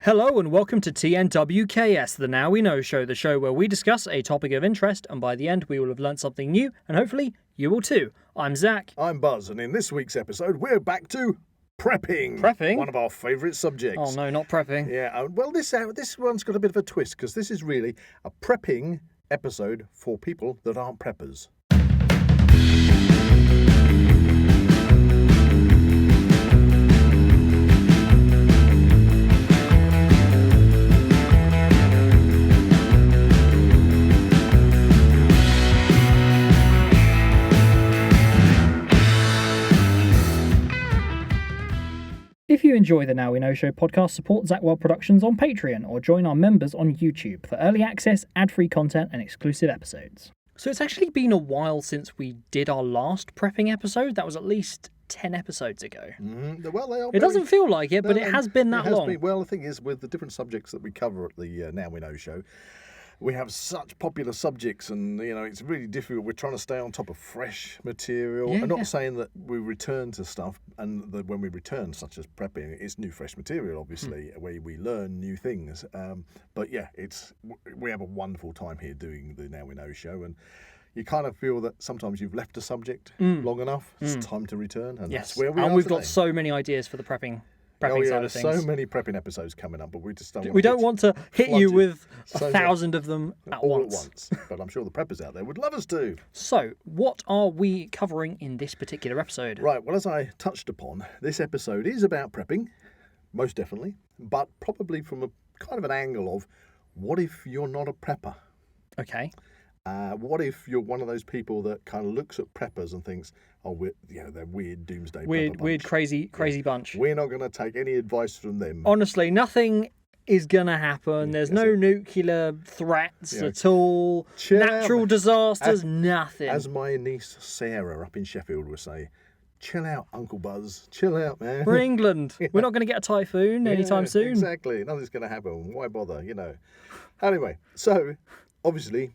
Hello and welcome to TNWKS, the Now We Know show, the show where we discuss a topic of interest and by the end we will have learnt something new and hopefully you will too. I'm Zak. I'm Buzz, and in this week's episode we're back to prepping. Prepping? One of our favourite subjects. Oh no, not prepping. Yeah, well this one's got a bit of a twist because this is really a prepping episode for people that aren't preppers. If you enjoy the Now We Know show podcast, support Zak Wylde Productions on Patreon or join our members on YouTube for early access, ad-free content and exclusive episodes. So it's actually been a while since we did our last prepping episode. That was at least 10 episodes ago. Mm-hmm. Well, they are it doesn't feel like it, but it has been that long. Well, the thing is, with the different subjects that we cover at the Now We Know show, we have such popular subjects and, you know, it's really difficult. We're trying to stay on top of fresh material. I'm not saying that we return to stuff and that when we return, such as prepping, it's new, fresh material, obviously, where we learn new things. But yeah, we have a wonderful time here doing the Now We Know show, and you kind of feel that sometimes you've left a subject long enough. It's time to return, and that's where we are. And we've today. got so many ideas for the prepping side of things. So many prepping episodes coming up, but we just don't. We don't want to hit you with 1,000 of them all at once. But I'm sure the preppers out there would love us to. So, what are we covering in this particular episode? Right. Well, as I touched upon, this episode is about prepping, most definitely, but probably from a kind of an angle of, what if you're not a prepper? Okay. What if you're one of those people that kind of looks at preppers and thinks, oh, they're weird doomsday prepper bunch. Weird, crazy bunch. We're not going to take any advice from them. Honestly, nothing is going to happen. There's no nuclear threats at all. Natural disasters, nothing. As my niece Sarah up in Sheffield would say, chill out, Uncle Buzz. Chill out, man. We're England. We're not going to get a typhoon anytime soon. Exactly. Nothing's going to happen. Why bother, you know? Anyway, so obviously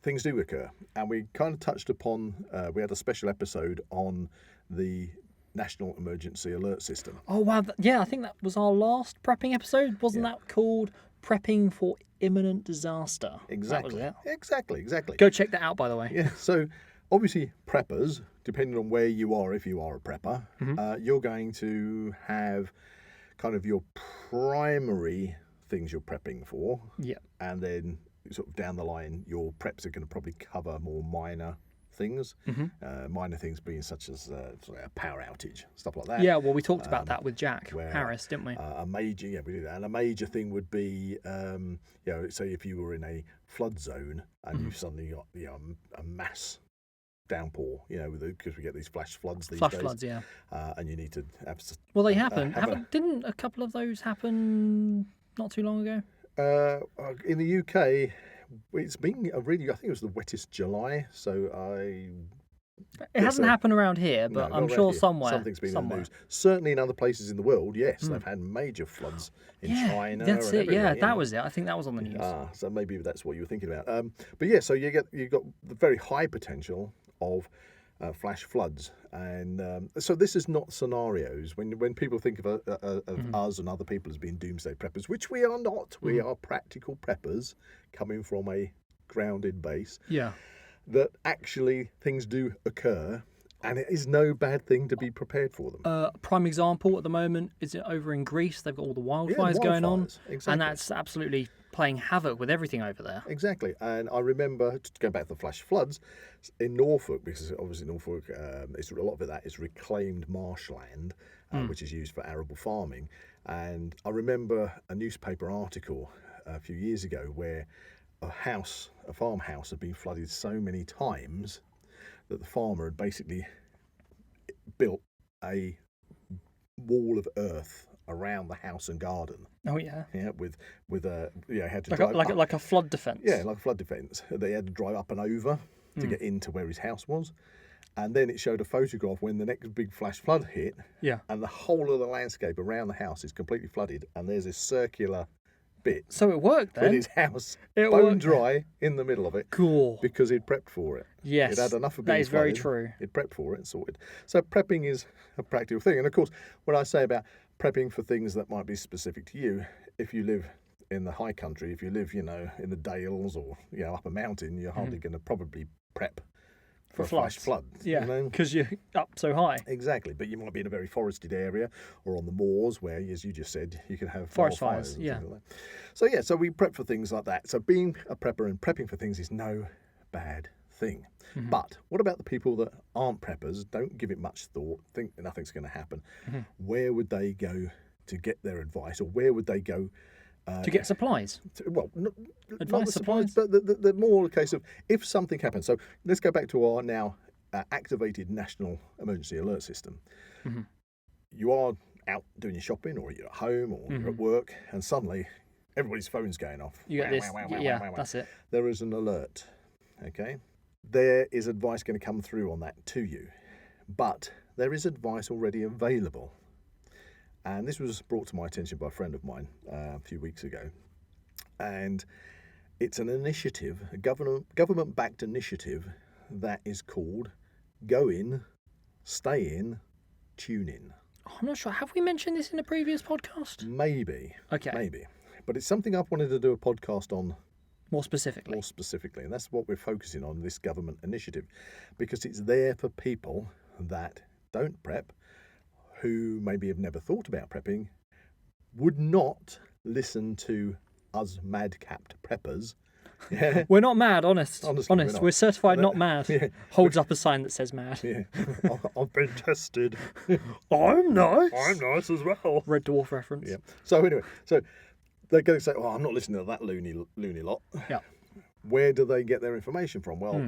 things do occur, and we kind of touched upon, we had a special episode on the National Emergency Alert System. Oh, wow. I think that was our last prepping episode. Wasn't that called Prepping for Imminent Disaster? Exactly. That was it. Exactly. Go check that out, by the way. Yeah, so obviously preppers, depending on where you are, if you are a prepper, you're going to have kind of your primary things you're prepping for. Yeah. And then sort of down the line, your preps are going to probably cover more minor things. Minor things being such as sort of a power outage, stuff like that. Yeah, well, we talked about that with Jack Harris, didn't we? We did that. And a major thing would be, say if you were in a flood zone and you've suddenly got a mass downpour, because we get these flash floods these days. Flash floods, yeah. And you need to have. Well, they happen. Didn't a couple of those happen not too long ago? In the UK, it's been I think it was the wettest July, It hasn't happened around here, but I'm sure somewhere. Something's been in the news. Certainly in other places in the world, yes, they've had major floods in China. That's it. Yeah, that was it. I think that was on the news. So maybe that's what you were thinking about. But yeah, so you've got the very high potential of flash floods, and so this is not scenarios. When people think of us and other people as being doomsday preppers, which we are not. We are practical preppers coming from a grounded base. Yeah. That actually things do occur, and it is no bad thing to be prepared for them. Prime example at the moment is over in Greece. They've got all the wildfires going on, exactly. And that's absolutely playing havoc with everything over there. Exactly. And I remember, to go back to the flash floods, in Norfolk, because obviously Norfolk, a lot of that is reclaimed marshland, which is used for arable farming. And I remember a newspaper article a few years ago where a farmhouse had been flooded so many times that the farmer had basically built a wall of earth around the house and garden. Oh yeah. Yeah, with had to drive like a flood defence. Yeah, like a flood defence. They had to drive up and over to get into where his house was. And then it showed a photograph when the next big flash flood hit. Yeah. And the whole of the landscape around the house is completely flooded, and there's this circular bit. So it worked then? With his house bone dry in the middle of it. Cool. Because he'd prepped for it. Yes. It had enough of being that is flooded. Very true. He'd prepped for it and sorted. So prepping is a practical thing. And of course, when I say about prepping for things that might be specific to you. If you live in the high country, if you live, in the Dales or, up a mountain, you're hardly going to probably prep for a flash flood. Yeah, because you're up so high. Exactly, but you might be in a very forested area or on the moors where, as you just said, you can have forest fires. Yeah. Like so we prep for things like that. So being a prepper and prepping for things is no bad thing. Mm-hmm. But what about the people that aren't preppers, don't give it much thought, think nothing's going to happen? Mm-hmm. Where would they go to get their advice, or where would they go to get supplies? Not the supplies, but the more a case of if something happens. So let's go back to our now activated National Emergency Alert System. Mm-hmm. You are out doing your shopping, or you're at home, or you're at work, and suddenly everybody's phone's going off. You get this. That's it. There is an alert. Okay? There is advice going to come through on that to you. But there is advice already available. And this was brought to my attention by a friend of mine a few weeks ago. And it's an initiative, a government-backed initiative that is called Go In, Stay In, Tune In. I'm not sure. Have we mentioned this in a previous podcast? Maybe. Okay. Maybe. But it's something I've wanted to do a podcast on. More specifically. And that's what we're focusing on, this government initiative, because it's there for people that don't prep, who maybe have never thought about prepping, would not listen to us mad-capped preppers. Yeah. We're not mad, honest. Honestly, we're certified not mad. Yeah. Holds up a sign that says mad. Yeah. I've been tested. I'm nice. I'm nice as well. Red Dwarf reference. Yeah. So anyway, they're going to say, I'm not listening to that loony lot. Yeah. Where do they get their information from? Well,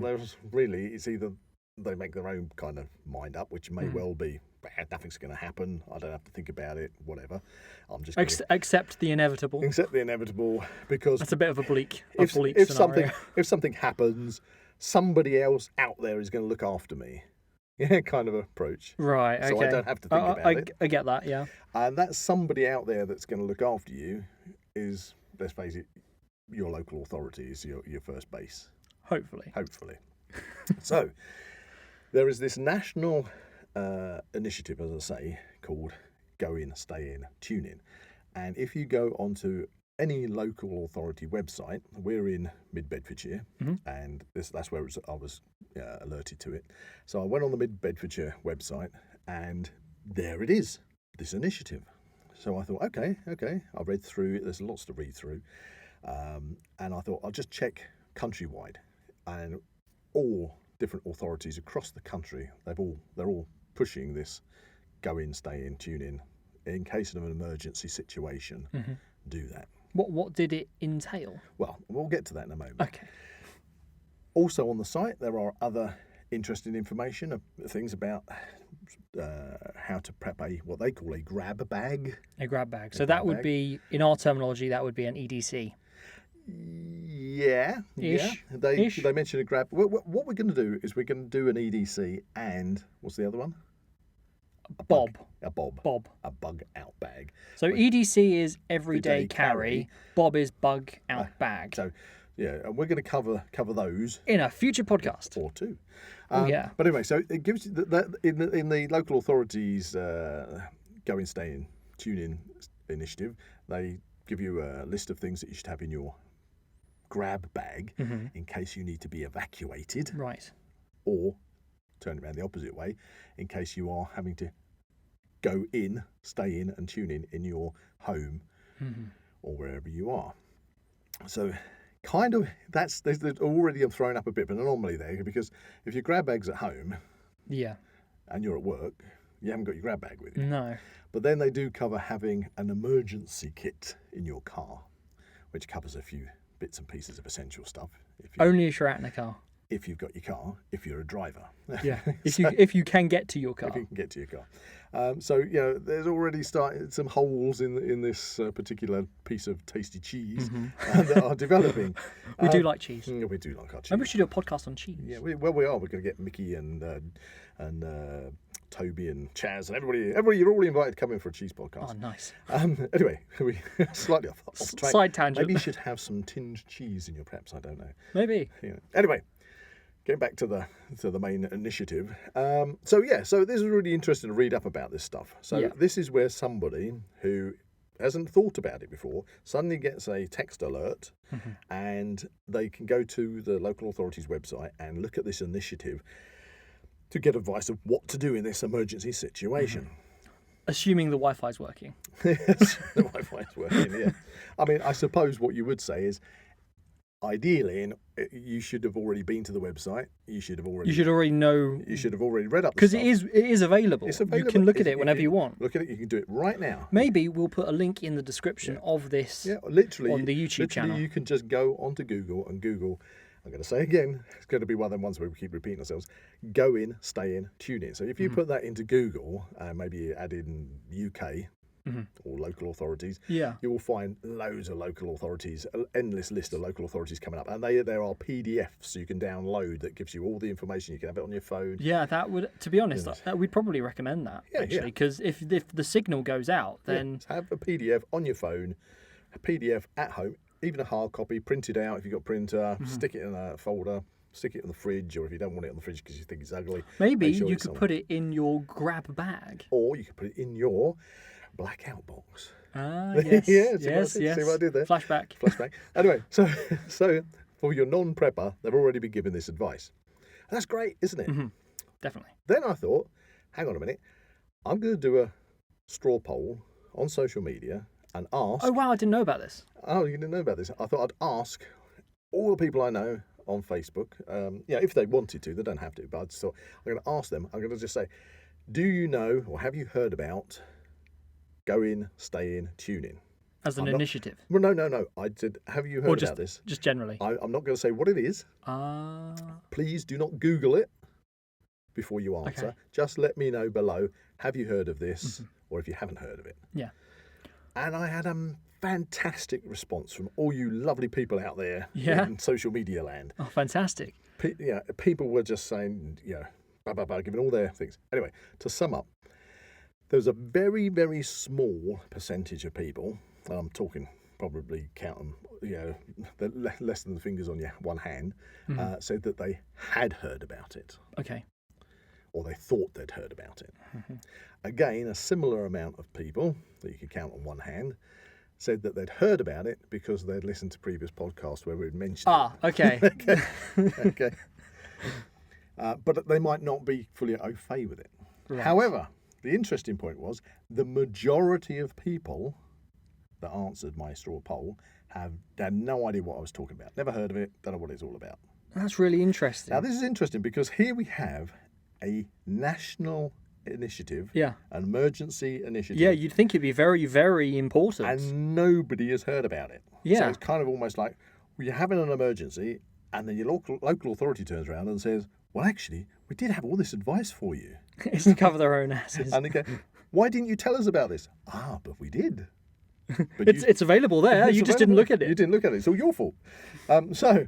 it's either they make their own kind of mind up, which may well be bad. Nothing's going to happen. I don't have to think about it. Whatever. I'm just accept the inevitable. Accept the inevitable, because that's a bit of a bleak scenario. If something happens, somebody else out there is going to look after me. Yeah, kind of approach. Right. Okay. So I don't have to think about it. I get that. Yeah. And that somebody out there that's going to look after you is, let's face it, your local authority is your first base. Hopefully. So there is this national initiative, as I say, called Go In, Stay In, Tune In. And if you go onto any local authority website, we're in Mid-Bedfordshire, and that's where I was alerted to it. So I went on the Mid-Bedfordshire website, and there it is, this initiative. So I thought, okay, I read through it. There's lots to read through. And I thought, I'll just check countrywide. And all different authorities across the country, they're all pushing this Go In, Stay In, Tune in case of an emergency situation, do that. What did it entail? Well, we'll get to that in a moment. Okay. Also on the site, there are other interesting information, things about how to prep what they call a grab bag. A grab bag. So that would be, in our terminology, that would be an EDC. Yeah. Ish. They mentioned a grab. What we're going to do is we're going to do an EDC and what's the other one? A bug out bag. So EDC is everyday carry. Bob is bug out bag. So yeah, and we're going to cover those in a future podcast or two. Yeah. But anyway, so it gives you in the local authorities Go In, Stay In, Tune In initiative. They give you a list of things that you should have in your grab bag in case you need to be evacuated. Right. Or turn it around the opposite way, in case you are having to go in, stay in, and tune in your home or wherever you are. So, kind of, there's already thrown up a bit of an anomaly there, because if your grab bag's at home, and you're at work, you haven't got your grab bag with you. No. But then they do cover having an emergency kit in your car, which covers a few bits and pieces of essential stuff. Only if you're out in a car. If you've got your car, if you're a driver. Yeah, if you can get to your car. If you can get to your car. So, there's already started some holes in this particular piece of tasty cheese that are developing. We do like cheese. Yeah, we do like our cheese. Maybe we should do a podcast on cheese. Yeah, we are. We're going to get Mickey and Toby and Chaz and everybody. You're all invited to come in for a cheese podcast. Oh, nice. Anyway, we slightly off track. Side tangent. Maybe you should have some tinned cheese in your preps. I don't know. Maybe. Anyway. getting back to the main initiative. So this is really interesting to read up about this stuff. So this is where somebody who hasn't thought about it before suddenly gets a text alert, and they can go to the local authority's website and look at this initiative to get advice of what to do in this emergency situation. Assuming the Wi-Fi's working. Yes, the Wi-Fi's working, yeah. I mean, I suppose what you would say is, ideally, you should have already been to the website. You should have already know. You should have already read up the because stuff. it is available. It's available. You can look at it whenever you want. Look at it. You can do it right now. Maybe we'll put a link in the description of this. Yeah, literally on the YouTube channel. You can just go onto Google and Google. I'm going to say again, it's going to be one of them ones where we keep repeating ourselves. Go in, stay in, tune in. So if you put that into Google, maybe add in UK or local authorities, you will find loads of local authorities, an endless list of local authorities coming up. And there are PDFs you can download that gives you all the information. You can have it on your phone. Yeah, that would, to be honest, that we'd probably recommend that, actually. Because if the signal goes out, then... have a PDF on your phone, a PDF at home, even a hard copy, printed out if you've got a printer, stick it in a folder, stick it in the fridge, or if you don't want it on the fridge because you think it's ugly. Maybe you could put it in your grab bag. Or you could put it in your blackout box. Ah, yes. See what I did there? Flashback. Anyway, so for your non-prepper, they've already been given this advice. And that's great, isn't it? Definitely. Then I thought, hang on a minute, I'm going to do a straw poll on social media and ask... Oh, wow, I didn't know about this. Oh, you didn't know about this? I thought I'd ask all the people I know on Facebook, if they wanted to, they don't have to, but I just thought I'm going to ask them, I'm going to just say, do you know or have you heard about go in, stay in, tune in? As an initiative? Well, no. I said, have you heard about this? Just generally? I'm not going to say what it is. Please do not Google it before you answer. Okay. Just let me know below, have you heard of this, or if you haven't heard of it. Yeah. And I had a fantastic response from all you lovely people out there in social media land. Oh, fantastic. People were just saying, giving all their things. Anyway, to sum up, there's a very, very small percentage of people, and I'm talking probably count them, less than the fingers on your one hand, said that they had heard about it. Okay. Or they thought they'd heard about it. Again, a similar amount of people that you could count on one hand said that they'd heard about it because they'd listened to previous podcasts where we'd mentioned it. Okay. Okay. But they might not be fully au fait with it. Right. However, the interesting point was the majority of people that answered my straw poll had no idea what I was talking about. Never heard of it, don't know what it's all about. That's really interesting. Now, this is interesting because here we have a national initiative, an emergency initiative. Yeah, you'd think it'd be very, very important. And nobody has heard about it. Yeah. So it's kind of almost like, well, you're having an emergency, and then your local authority turns around and says, well, actually, we did have all this advice for you. It's to cover their own asses. And they go, why didn't you tell us about this? But we did. But it's available there. You just didn't look at it. You didn't look at it. It's all your fault. So,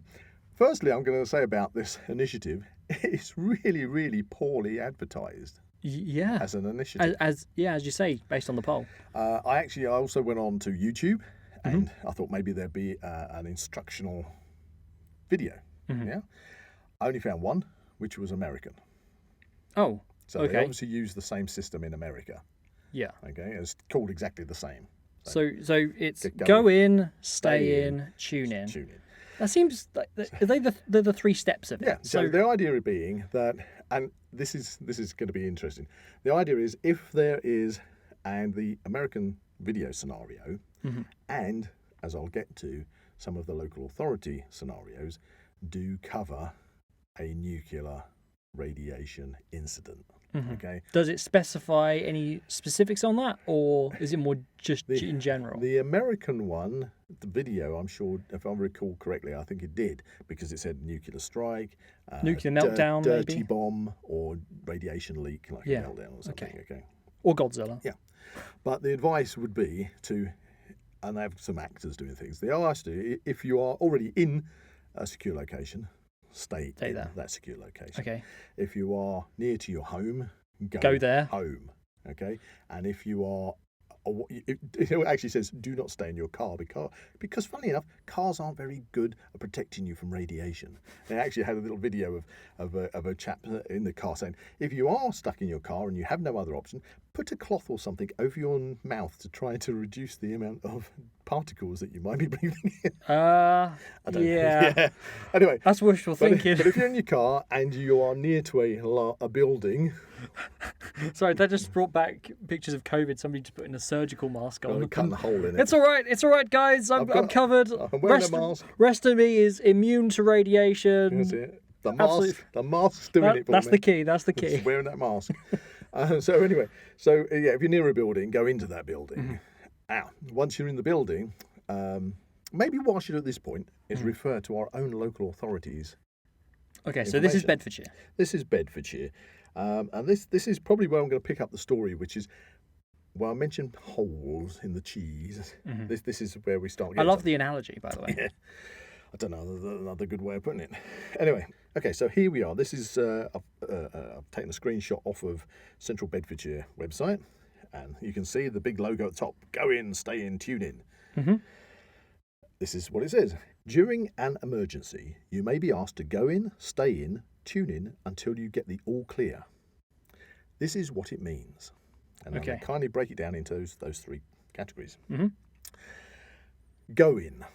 firstly, I'm going to say about this initiative, it's really, really poorly advertised. Yeah. As an initiative. As you say, based on the poll. I also went on to YouTube, and I thought maybe there'd be an instructional video. Yeah. I only found one, which was American. Oh. So they obviously use the same system in America. Yeah. Okay. It's called exactly the same. So it's go in, stay in, tune in. Tune in. That seems like they're the three steps of it. Yeah. So the idea being that, and this is going to be interesting. The idea is if there is, and the American video scenario, and as I'll get to, some of the local authority scenarios do cover a nuclear radiation incident. Okay. Does it specify any specifics on that, or is it more just in general? The American one, the video, I'm sure, if I recall correctly, I think it did, because it said nuclear strike, nuclear meltdown, dirty maybe bomb, or radiation leak, like a meltdown or something. Okay. Or Godzilla. Yeah. But the advice would be to, and they have some actors doing things. The advice to, if you are already in a secure location, stay in there. That secure location. Okay. If you are near to your home, go there. Home. Okay. And if you are It actually says, do not stay in your car because funnily enough, cars aren't very good at protecting you from radiation. They actually had a little video of a chap in the car saying, if you are stuck in your car and you have no other option, put a cloth or something over your mouth to try to reduce the amount of particles that you might be breathing in. I don't know. Yeah. Anyway, that's wishful thinking. But if you're in your car and you are near to a building. Sorry, that just brought back pictures of COVID. Somebody just putting a surgical mask on. Cutting a hole in it. It's all right, guys. I'm covered. I'm wearing a mask. Rest of me is immune to radiation. That's it. The mask's doing it for me. That's the key. That's the key. Just wearing that mask. So anyway, if you're near a building, go into that building. Once you're in the building, maybe what I should do at this point is refer to our own local authorities. Okay, so this is Bedfordshire. This is Bedfordshire. And this is probably where I'm going to pick up the story, which is, well, I mentioned holes in the cheese. This is where we start. I love the analogy, by the way. Yeah. I don't know, another good way of putting it. Anyway, okay, so here we are. This is, I've taken a screenshot off of Central Bedfordshire website, and you can see the big logo at the top, go in, stay in, tune in. This is what it says. During an emergency, you may be asked to go in, stay in, tune in until you get the all clear. This is what it means. And I'm going to kindly break it down into those three categories. Go in.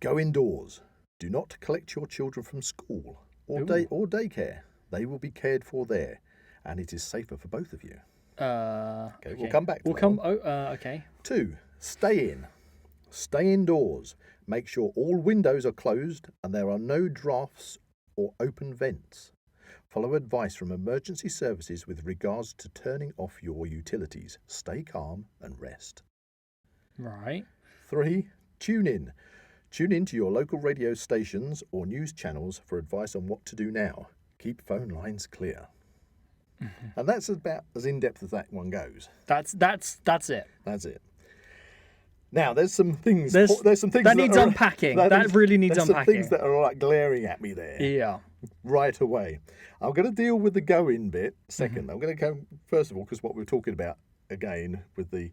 Go indoors. Do not collect your children from school or daycare. They will be cared for there, and it is safer for both of you. Okay, we'll come back to that. Okay. 2. Stay in. Stay indoors. Make sure all windows are closed and there are no drafts or open vents. Follow advice from emergency services with regards to turning off your utilities. Stay calm and rest. Right. 3. Tune in. Tune in to your local radio stations or news channels for advice on what to do now. Keep phone lines clear. And that's about as in-depth as that one goes. That's it. That's it. Now, there's some things. There's some things that needs unpacking. That really needs unpacking. Some things that are like glaring at me there. Yeah. Right away. I'm going to deal with the go-in bit second. I'm going to go first of all because what we're talking about again with the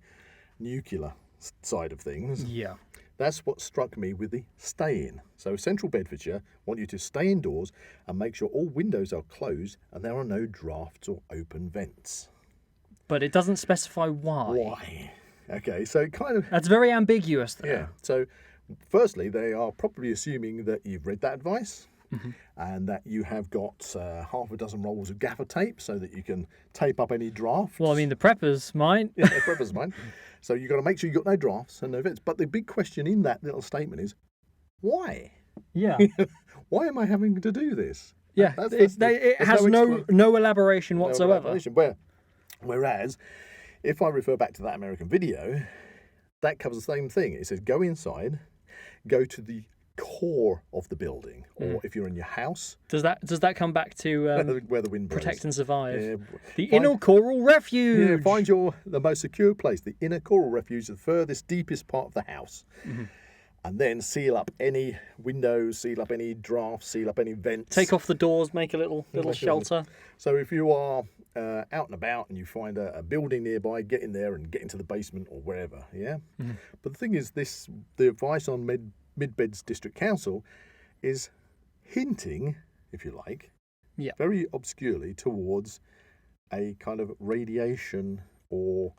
nuclear side of things. Yeah. That's what struck me with the stay in. So Central Bedfordshire want you to stay indoors and make sure all windows are closed and there are no drafts or open vents. But it doesn't specify why. Why? Okay, so kind of... That's very ambiguous there. Yeah, so firstly, they are probably assuming that you've read that advice and that you have got half a dozen rolls of gaffer tape so that you can tape up any drafts. Well, I mean, the preppers might. Yeah, the preppers might. So you've got to make sure you've got no drafts and no vents. But the big question in that little statement is, why? Yeah. Why am I having to do this? Yeah, it has no elaboration whatsoever. Whereas, if I refer back to that American video, that covers the same thing. It says, go inside, go to the core of the building, or if you're in your house. Does that come back to where the wind blows? Protect and survive? The inner coral refuge. Yeah, find the most secure place, the inner coral refuge, the furthest, deepest part of the house. And then seal up any windows, seal up any drafts, seal up any vents. Take off the doors, make a little shelter. So if you are out and about and you find a building nearby, get in there and get into the basement or wherever, yeah? But the thing is, the advice on Mid-Beds District Council is hinting, if you like, very obscurely towards a kind of radiation or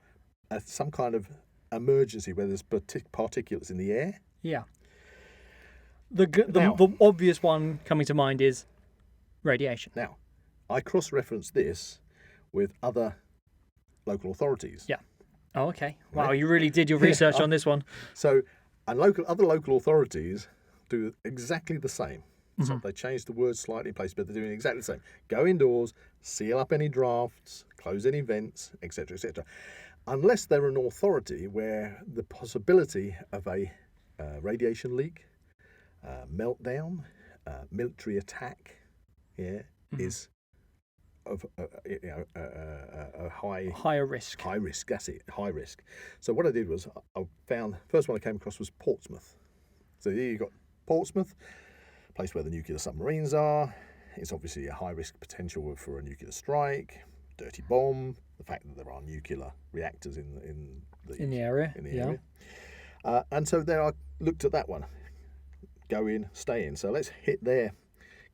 some kind of emergency where there's particulates in the air. Yeah. The obvious one coming to mind is radiation. Now, I cross-referenced this with other local authorities. Yeah. Oh, okay. Wow, you really did your research on this one. So, and other local authorities do exactly the same. So they change the words slightly in place, but they're doing exactly the same. Go indoors, seal up any drafts, close any vents, etc., etc. Unless they're an authority where the possibility of a radiation leak, meltdown, military attack, is of a higher risk. High risk. That's it. High risk. So what I did was I found first one I came across was Portsmouth. So here you got Portsmouth, place where the nuclear submarines are. It's obviously a high risk potential for a nuclear strike. dirty bomb, the fact that there are nuclear reactors in the area. area. And so there I looked at that one. Go in, stay in. So let's hit there.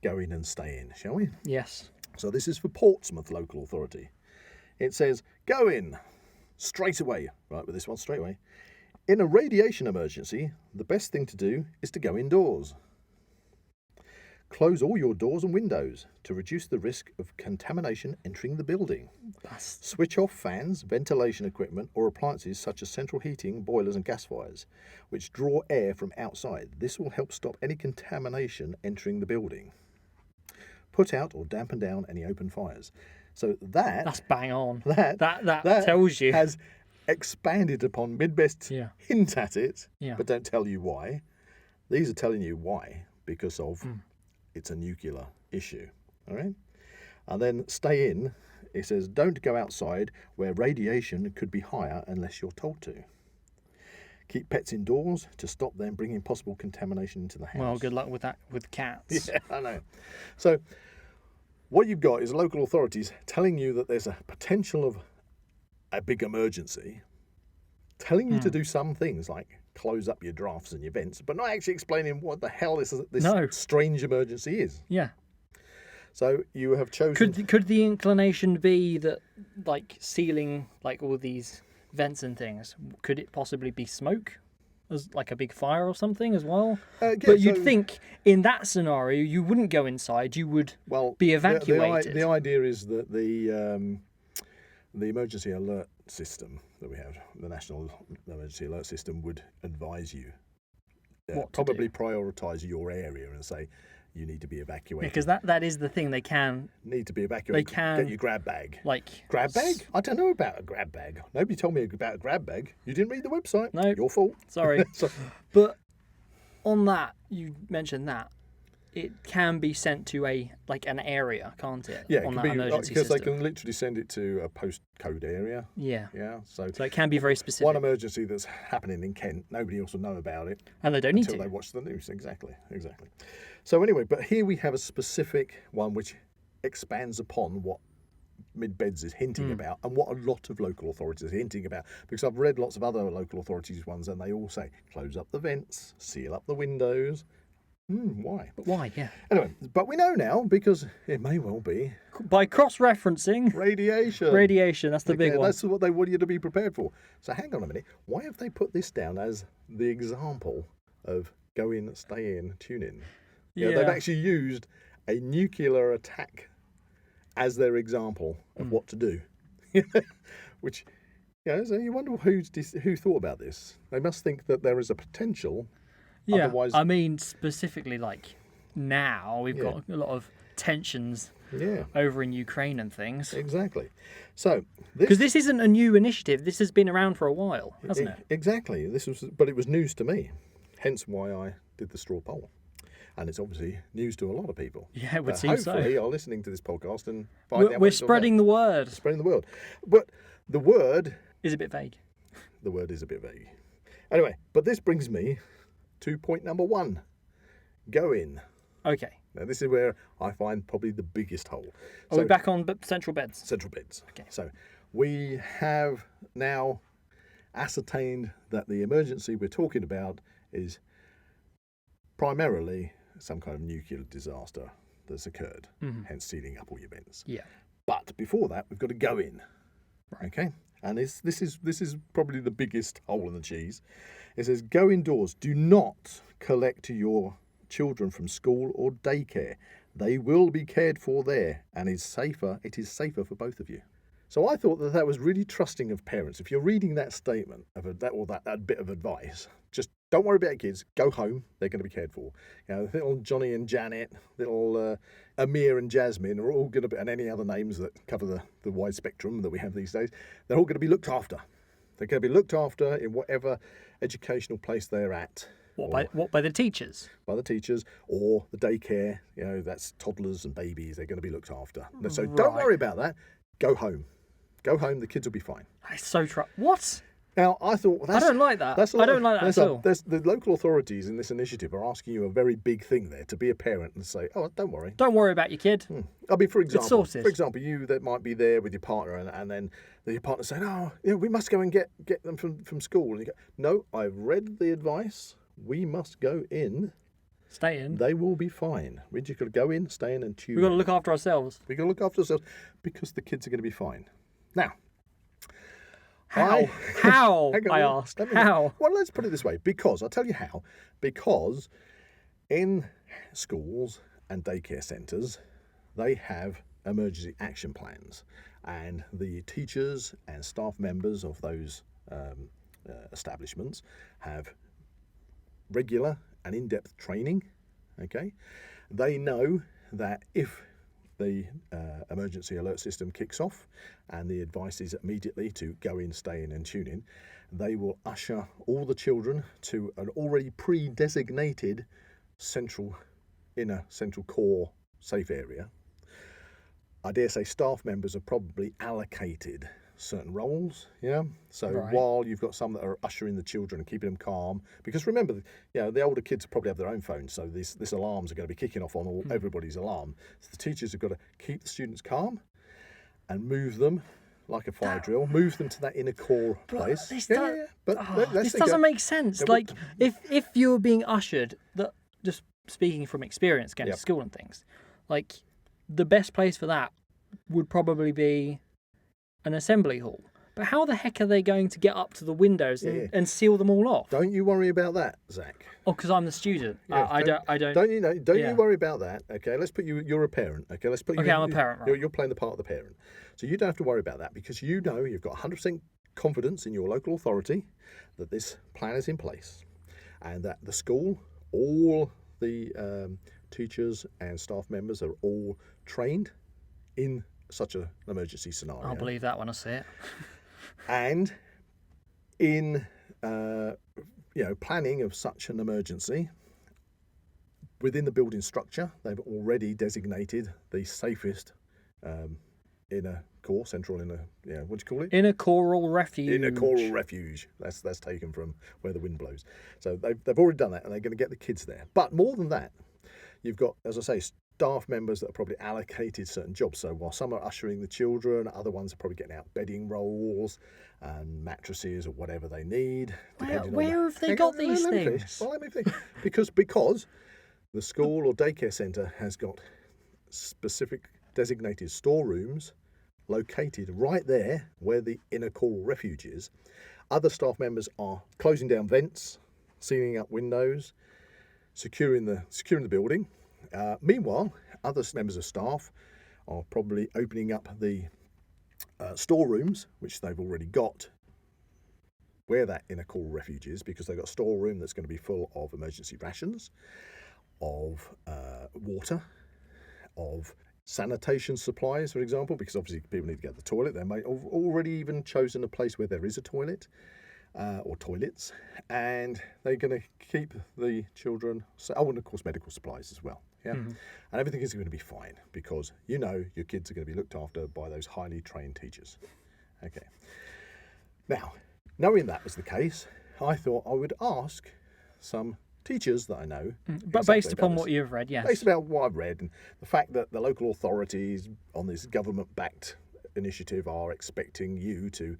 Go in and stay in, shall we? Yes. So this is for Portsmouth Local Authority. It says, go in straight away. Right, with this one, straight away. In a radiation emergency, the best thing to do is to go indoors. Close all your doors and windows to reduce the risk of contamination entering the building. Switch off fans, ventilation equipment or appliances such as central heating, boilers and gas fires, which draw air from outside. This will help stop any contamination entering the building. Put out or dampen down any open fires. So that's bang on. That tells you. Has expanded upon Midbest hint at it, but don't tell you why. These are telling you why, because of it's a nuclear issue. All right? And then stay in. It says, don't go outside where radiation could be higher unless you're told to. Keep pets indoors to stop them bringing possible contamination into the house. Well, good luck with that with cats. Yeah, I know. So what you've got is local authorities telling you that there's a potential of a big emergency, telling you to do some things like close up your drafts and your vents, but not actually explaining what the hell this strange emergency is. Yeah. So you have chosen... Could the inclination be that, like, sealing, like, all these vents and things, could it possibly be smoke? As, like, a big fire or something as well? But you'd think, in that scenario, you wouldn't go inside, you would be evacuated. The idea is that the emergency alert system that we have, the National Emergency Alert System, would advise you. Probably prioritise your area and say, you need to be evacuated. Because that is the thing, they can... Need to be evacuated. They can... Get your grab bag. Like... Grab bag? I don't know about a grab bag. Nobody told me about a grab bag. You didn't read the website. No. Your fault. Sorry. But on that, you mentioned that, it can be sent to an area, can't it? Yeah, on it that emergency because system. they can literally send it to a postcode area. Yeah. Yeah. So it can be very specific. One emergency that's happening in Kent, nobody else will know about it. And they don't need to. Until they watch the news. Exactly. So anyway, but here we have a specific one which expands upon what Mid-Beds is hinting about and what a lot of local authorities are hinting about, because I've read lots of other local authorities ones and they all say close up the vents, seal up the windows. Why? But why? Yeah. Anyway, but we know now, because it may well be by cross-referencing radiation. Radiation, that's the big one. That's what they want you to be prepared for. So hang on a minute. Why have they put this down as the example of go in, stay in, tune in? Yeah. They've actually used a nuclear attack as their example of what to do. Which, so you wonder who thought about this. They must think that there is a potential. Yeah, otherwise... I mean, specifically, like, now we've got a lot of tensions over in Ukraine and things. Exactly. So, because this isn't a new initiative. This has been around for a while, hasn't it? Exactly. But it was news to me. Hence why I did the straw poll. And it's obviously news to a lot of people. Yeah, it would seem so. Hopefully are listening to this podcast and find out we're spreading the word. Spreading the word. But the word... is a bit vague. The word is a bit vague. Anyway, but this brings me to point number 1. Go in. Okay. Now, this is where I find probably the biggest hole. Are we back on central beds? Central beds. Okay. So we have now ascertained that the emergency we're talking about is primarily some kind of nuclear disaster that's occurred, hence sealing up all your vents. Yeah. But before that, we've got to go in. Right. Okay? And this is probably the biggest hole in the cheese. It says, go indoors. Do not collect your children from school or daycare. They will be cared for there, and it is safer for both of you. So I thought that was really trusting of parents. If you're reading that statement of that bit of advice, just don't worry about your kids. Go home. They're going to be cared for. Little Johnny and Janet, little Amir and Jasmine are all going to be, and any other names that cover the wide spectrum that we have these days, they're all going to be looked after. They're going to be looked after in whatever educational place they're at. By the teachers? By the teachers or the daycare. That's toddlers and babies. They're going to be looked after. So don't worry about that. Go home. Go home. The kids will be fine. That's so what? Now, I thought... I don't like that. I don't like that at all. The local authorities in this initiative are asking you a very big thing there, to be a parent and say, oh, don't worry. Don't worry about your kid. I mean, for It's sorted. you that might be there with your partner and then your partner saying, oh, we must go and get them from school. And you go, no, I've read the advice. We must go in. Stay in. They will be fine. We just got to go in, stay in and tune. We've got to look after ourselves. We've got to look after ourselves because the kids are going to be fine. Now... How? How? I asked. How? Well, let's put it this way. Because, I'll tell you how. Because in schools and daycare centres, they have emergency action plans. And the teachers and staff members of those establishments have regular and in-depth training. Okay? They know that if the emergency alert system kicks off and the advice is immediately to go in, stay in and tune in, they will usher all the children to an already pre-designated inner central core safe area. I dare say staff members are probably allocated certain roles, so while you've got some that are ushering the children and keeping them calm, because remember, the older kids probably have their own phones, so these alarms are going to be kicking off on everybody's alarm. So the teachers have got to keep the students calm and move them like a fire drill, move them to that inner core place. This doesn't make sense. Like if you're being ushered, just speaking from experience going to school and things, like the best place for that would probably be an assembly hall. But how the heck are they going to get up to the windows and seal them all off? Don't you worry about that, Zach. Oh, because I'm the student. I don't. Don't you worry about that? Okay, let's put you. You're a parent. Okay, let's put you. Okay, I'm a parent. Right. You're playing the part of the parent, so you don't have to worry about that because you've got 100% confidence in your local authority that this plan is in place, and that the school, all the teachers and staff members are all trained in such an emergency scenario. I'll believe that when I see it. And in planning of such an emergency, within the building structure, they've already designated the safest inner core, central inner, what do you call it? Inner coral refuge. Inner coral refuge. That's taken from where the wind blows. So they've already done that, and they're going to get the kids there. But more than that, you've got, as I say, staff members that are probably allocated certain jobs. So while some are ushering the children, other ones are probably getting out bedding rolls and mattresses or whatever they need. Where have they got these things? Well, let me think. Because the school or daycare centre has got specific designated storerooms located right there where the inner coral refuge is. Other staff members are closing down vents, sealing up windows, securing the building. Meanwhile, other members of staff are probably opening up the storerooms, which they've already got where that inner coral refuge is, because they've got a storeroom that's going to be full of emergency rations, of water, of sanitation supplies, for example, because obviously people need to get to the toilet. They may have already even chosen a place where there is a toilet. Or toilets, and they're going to keep the children. And of course, medical supplies as well. Yeah, and everything is going to be fine because your kids are going to be looked after by those highly trained teachers. Okay. Now, knowing that was the case, I thought I would ask some teachers that I know. But based upon what you've read, yes. Based upon what I've read, and the fact that the local authorities on this government-backed initiative are expecting you to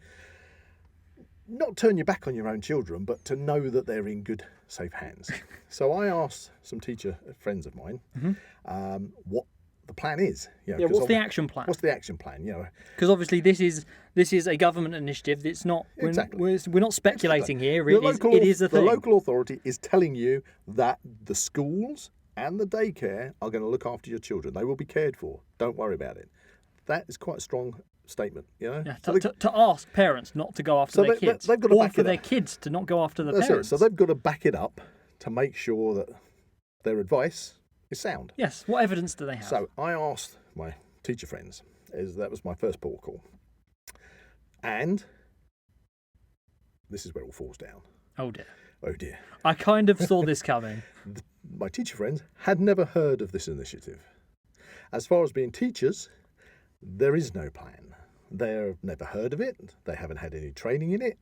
not turn your back on your own children, but to know that they're in good, safe hands. So I asked some teacher friends of mine what the plan is. What's the action plan? What's the action plan? Because obviously this is a government initiative. It's not. We're not speculating here. It is a thing. The local authority is telling you that the schools and the daycare are going to look after your children. They will be cared for. Don't worry about it. That is quite a strong statement, to ask parents not to go after their kids, they've got to or for their kids to not go after the parents. So they've got to back it up to make sure that their advice is sound. Yes. What evidence do they have? So I asked my teacher friends, that was my first port call, and this is where it all falls down. Oh dear. Oh dear. I kind of saw this coming. My teacher friends had never heard of this initiative. As far as being teachers, there is no plan. They've never heard of it. They haven't had any training in it.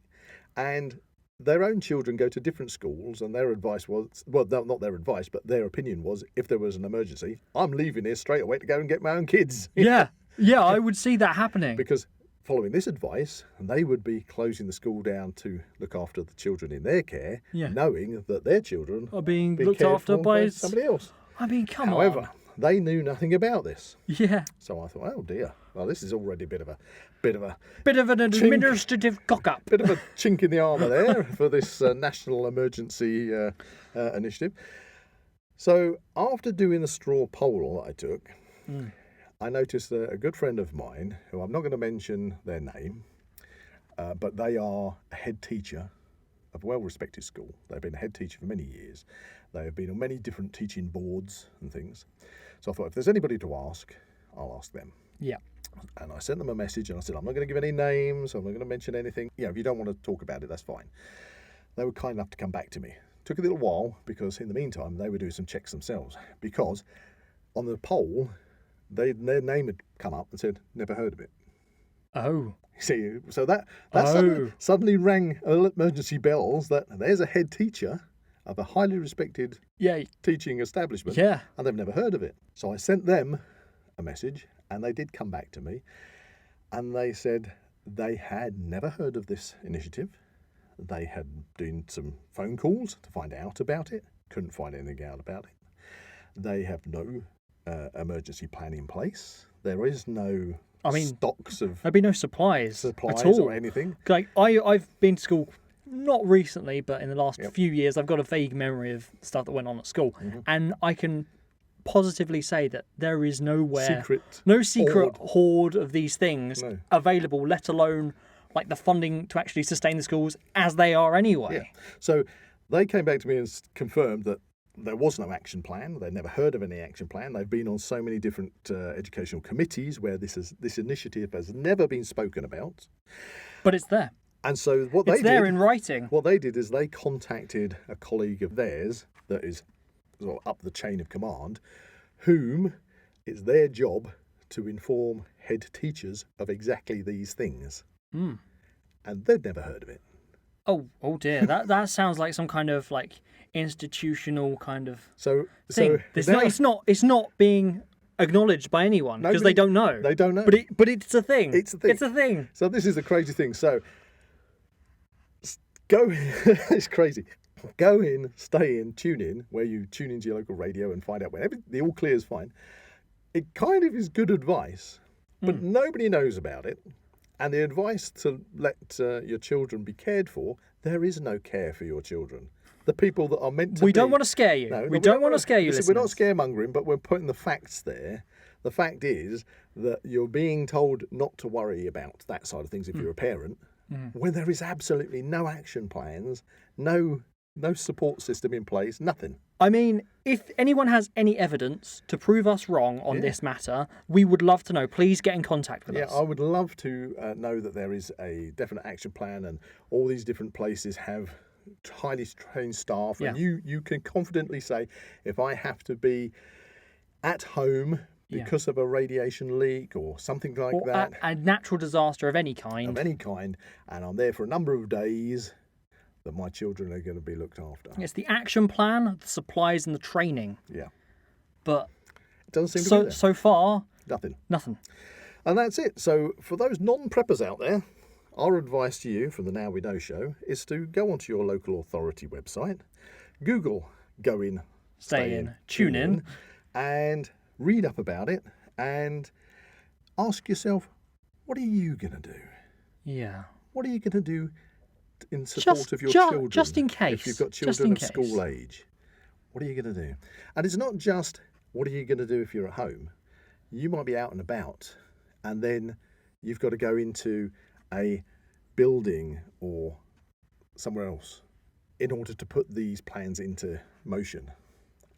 And their own children go to different schools, and their advice was, well, not their advice, but their opinion was, if there was an emergency, I'm leaving here straight away to go and get my own kids. Yeah, I would see that happening. Because following this advice, they would be closing the school down to look after the children in their care, knowing that their children are being looked after by somebody else. I mean, come on. However, they knew nothing about this. Yeah. So I thought, oh dear, well, this is already a bit of an administrative cock-up. Bit of a chink in the armour there for this national emergency initiative. So after doing the straw poll that I took, I noticed that a good friend of mine, who I'm not going to mention their name, but they are a head teacher of a well-respected school. They've been a head teacher for many years. They have been on many different teaching boards and things. So I thought, if there's anybody to ask, I'll ask them. Yeah. And I sent them a message and I said, I'm not going to give any names. I'm not going to mention anything. You know, if you don't want to talk about it, that's fine. They were kind enough to come back to me. Took a little while because in the meantime, they were doing some checks themselves. Because on the poll, their name had come up and said, never heard of it. Oh. See, so that suddenly rang emergency bells that there's a head teacher of a highly respected teaching establishment, and they've never heard of it. So I sent them a message, and they did come back to me, and they said they had never heard of this initiative. They had done some phone calls to find out about it, couldn't find anything out about it. They have no emergency plan in place. There is no stocks of... There'd be no supplies at all. Or anything. Like, I've been to school, not recently, but in the last few years, I've got a vague memory of stuff that went on at school. Mm-hmm. And I can positively say that there is no secret hoard of these things available, let alone like the funding to actually sustain the schools as they are anyway. Yeah. So they came back to me and confirmed that there was no action plan. They'd never heard of any action plan. They've been on so many different educational committees where this initiative has never been spoken about. But it's there. And so it's there in writing. What they did is they contacted a colleague of theirs that is sort of up the chain of command, whom it's their job to inform head teachers of exactly these things. Mm. And they'd never heard of it. Oh dear. That sounds like some kind of like institutional kind of thing. It's not being acknowleded by anyone because they don't know. They don't know. But it's a thing. It's a thing. So this is the crazy thing. So go. It's crazy. Go in, stay in, tune in, where you tune into your local radio and find out when the all clear is fine. It kind of is good advice, but nobody knows about it. And the advice to let your children be cared for, there is no care for your children. The people that are meant to We don't want to scare you. We don't want to scare you, listeners. We're not scaremongering, but we're putting the facts there. The fact is that you're being told not to worry about that side of things if you're a parent, when there is absolutely no action plans, no support system in place, nothing. I mean, if anyone has any evidence to prove us wrong on this matter, we would love to know. Please get in contact with us. Yeah, I would love to know that there is a definite action plan and all these different places have highly trained staff. And you can confidently say, if I have to be at home because of a radiation leak or something like that. A natural disaster of any kind. And I'm there for a number of days, that my children are going to be looked after. It's the action plan, the supplies and the training. Yeah. But it doesn't seem to be there. So far, nothing. And that's it. So for those non-preppers out there, our advice to you from the Now We Know show is to go onto your local authority website, Google Go In, Stay In, Tune In, and read up about it and ask yourself, what are you going to do? Yeah. What are you going to do in support of your children? Just in case. If you've got children of school age, what are you going to do? And it's not just, what are you going to do if you're at home? You might be out and about, and then you've got to go into a building or somewhere else in order to put these plans into motion.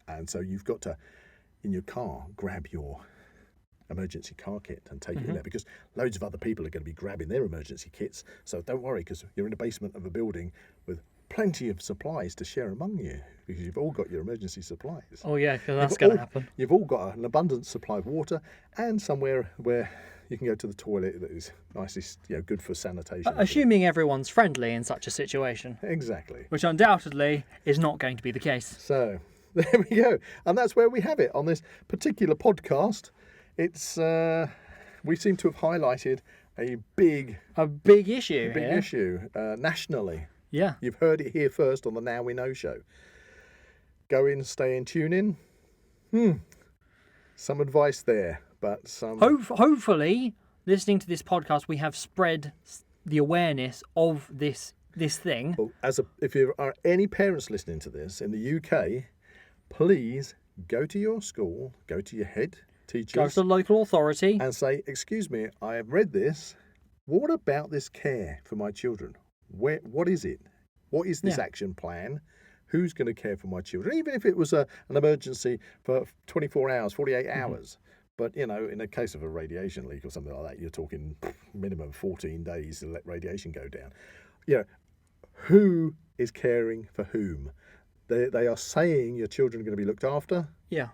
And so you've got to, in your car, grab your emergency car kit and take it in there, because loads of other people are going to be grabbing their emergency kits. So don't worry, because you're in the basement of a building with plenty of supplies to share among you, because you've all got your emergency supplies. Oh yeah, because that's going to happen. You've all got an abundant supply of water and somewhere where you can go to the toilet that is nicely, good for sanitation. Assuming everyone's friendly in such a situation. Exactly. Which undoubtedly is not going to be the case. So, there we go. And that's where we have it on this particular podcast. It's, we seem to have highlighted a big issue nationally. Yeah. You've heard it here first on the Now We Know show. Go in, stay in, tune in. Some advice there, but some... Hopefully, listening to this podcast, we have spread the awareness of this thing. Well, if there are any parents listening to this in the UK, please go to your school, go to your head teachers... Go to the local authority. And say, excuse me, I have read this. What about this care for my children? What is it? What is this action plan? Who's going to care for my children? Even if it was an emergency for 24 hours, 48 hours. But, in a case of a radiation leak or something like that, you're talking minimum 14 days to let radiation go down. Who is caring for whom? They are saying your children are going to be looked after. Yeah.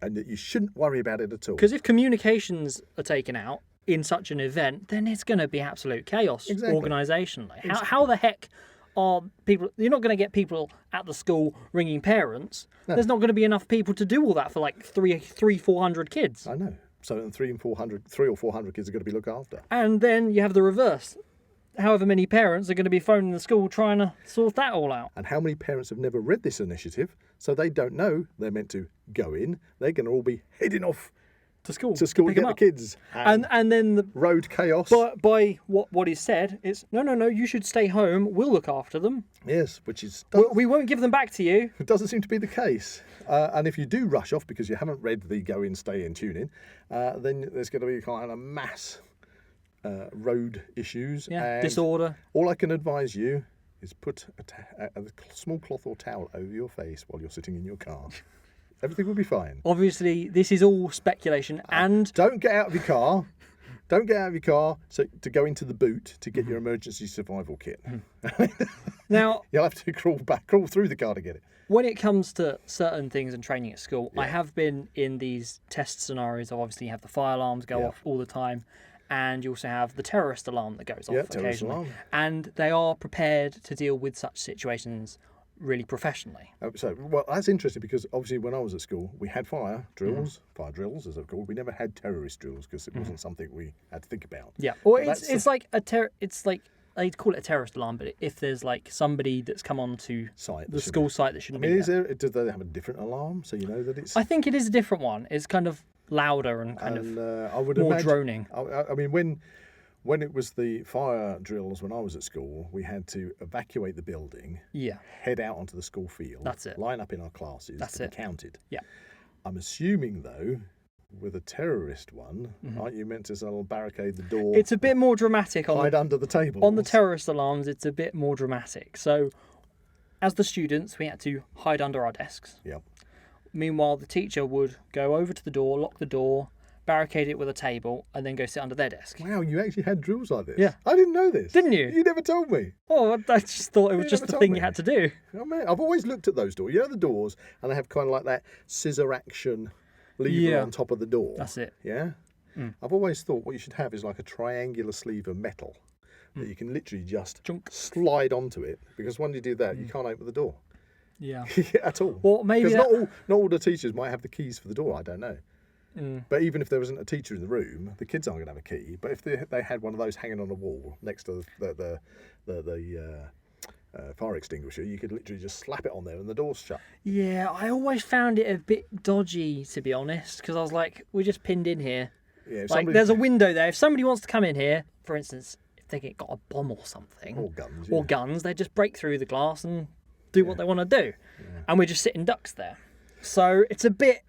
And that you shouldn't worry about it at all. Because if communications are taken out in such an event, then it's going to be absolute chaos organisationally. How the heck are people... You're not going to get people at the school ringing parents. No. There's not going to be enough people to do all that for 400 kids. I know. So 300 or 400 kids are going to be looked after. And then you have the reverse. However many parents are going to be phoning the school trying to sort that all out. And how many parents have never read this initiative, so they don't know they're meant to go in. They're going to all be heading off to school to get the kids. And then the road chaos. By what is said, it's no, you should stay home. We'll look after them. Yes, which is... We won't give them back to you. It doesn't seem to be the case. And if you do rush off because you haven't read the go in, stay in, tune in, then there's going to be kind of a mass... road issues and disorder. All I can advise you is put a small cloth or towel over your face while you're sitting in your car. Everything will be fine. Obviously, this is all speculation, and don't get out of your car. Don't get out of your car to go into the boot to get your emergency survival kit. Now you'll have to crawl through the car to get it. When it comes to certain things and training at school, I have been in these test scenarios. Obviously, you have the fire alarms go off all the time. And you also have the terrorist alarm that goes off occasionally. Alarm. And they are prepared to deal with such situations really professionally. Well, that's interesting because obviously when I was at school, we had fire drills as they're called. We never had terrorist drills because it wasn't something we had to think about. Yeah, well, it's like they'd call it a terrorist alarm, but if there's somebody that's come on to the school site that shouldn't be there. Do they have a different alarm so you know that it's... I think it is a different one. It's kind of louder and I would more imagine, droning. I mean, when it was the fire drills when I was at school, we had to evacuate the building, head out onto the school field, that's it, line up in our classes to be counted. Yeah. I'm assuming though, with a terrorist one, aren't you meant to sort of barricade the door? It's a bit more dramatic. Hide under the table. On the terrorist alarms, it's a bit more dramatic. So, as the students, we had to hide under our desks. Yep. Meanwhile, the teacher would go over to the door, lock the door, barricade it with a table, and then go sit under their desk. Wow, you actually had drills like this? Yeah. I didn't know this. Didn't you? You never told me. Oh, I just thought it was just the thing you had to do. Oh, man, I've always looked at those doors. You know the doors, and they have kind of like that scissor action lever on top of the door. That's it. Yeah? I've always thought what you should have is like a triangular sleeve of metal that you can literally just slide onto it, because when you do that, you can't open the door. Yeah. At all. Well, maybe not all the teachers might have the keys for the door. I don't know. But even if there wasn't a teacher in the room, the kids aren't going to have a key. But if they had one of those hanging on the wall next to the fire extinguisher, you could literally just slap it on there and the door's shut. Yeah, I always found it a bit dodgy, to be honest, because I was like, we're just pinned in here. Yeah, there's a window there. If somebody wants to come in here, for instance, if they got a bomb or something, or guns, they just break through the glass and do what they want to do, and we're just sitting ducks there. So it's a bit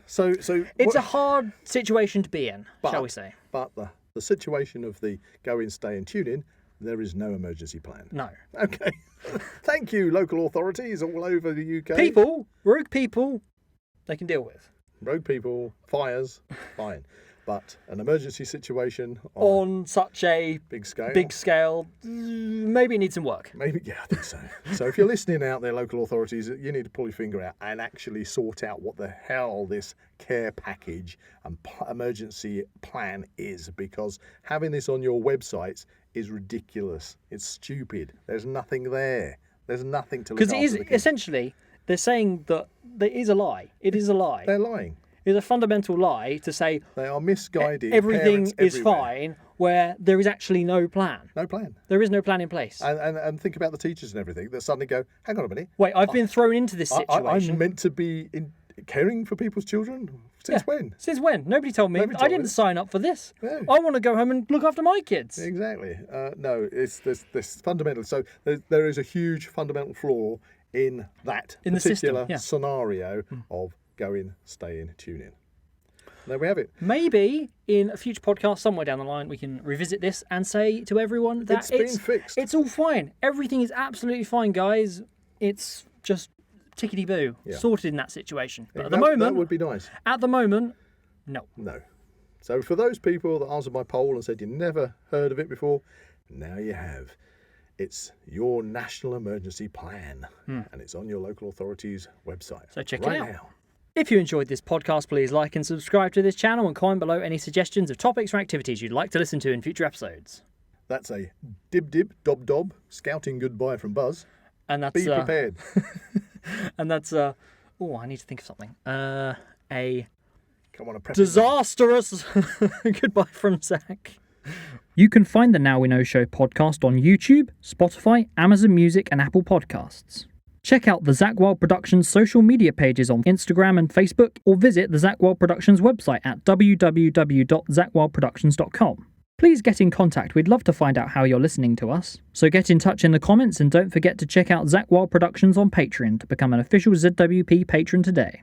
So it's a hard situation to be in, shall we say? But the situation of the go in, stay and tune in, there is no emergency plan. No. Okay. Thank you, local authorities all over the UK. Rogue people, they can deal with. Rogue people, fires, fine. But an emergency situation on such a big scale, maybe it needs some work. Maybe, yeah, I think so. So if you're listening out there, local authorities, you need to pull your finger out and actually sort out what the hell this care package and emergency plan is, because having this on your websites is ridiculous. It's stupid. There's nothing there. There's nothing to look after. Because it is essentially, they're saying that there is a lie. It is a lie. They're lying. It's a fundamental lie to say they are misguided. Everything is fine, where there is actually no plan. No plan. There is no plan in place. And think about the teachers and everything that suddenly go, hang on a minute. Wait, I've been thrown into this situation. I'm meant to be caring for people's children? Since when? Since when? Nobody told me. I didn't sign up for this. No. I want to go home and look after my kids. Exactly. No, it's this fundamental. So there is a huge fundamental flaw in that particular scenario of go in, stay in, tune in. There we have it. Maybe in a future podcast somewhere down the line we can revisit this and say to everyone that it's been fixed. It's all fine. Everything is absolutely fine, guys. It's just tickety-boo, sorted in that situation. But at the moment... That would be nice. At the moment, no. No. So for those people that answered my poll and said you never heard of it before, now you have. It's your National Emergency Plan, and it's on your local authority's website. So check it out. Now. If you enjoyed this podcast, please like and subscribe to this channel and comment below any suggestions of topics or activities you'd like to listen to in future episodes. That's a dib dob dob scouting goodbye from Buzz. And that's be prepared. And that's I need to think of something. A disastrous goodbye from Zak. You can find the Now We Know Show podcast on YouTube, Spotify, Amazon Music and Apple Podcasts. Check out the Zak Wylde Productions social media pages on Instagram and Facebook, or visit the Zak Wylde Productions website at www.zakwyldeproductions.com. Please get in contact. We'd love to find out how you're listening to us. So get in touch in the comments and don't forget to check out Zak Wylde Productions on Patreon to become an official ZWP patron today.